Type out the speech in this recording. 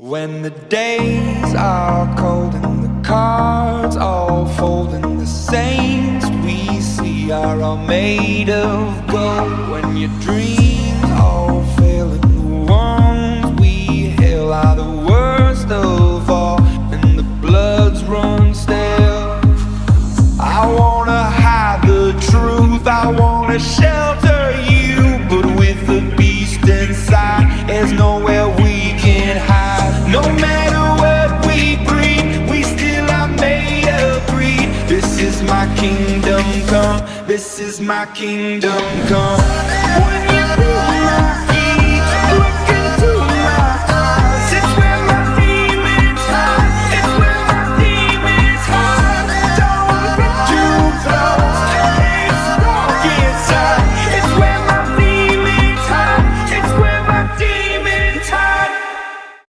When the days are cold and the cards all fold and the saints we see are all made of gold, when your dreams all fail and the ones we hail are the worst of all and the bloods run stale, I wanna hide the truth, I wanna shelter you, but with the beast inside there's nowhere we can hide. No matter what we breed, we still are made of greed. This is my kingdom come, this is my kingdom come. When you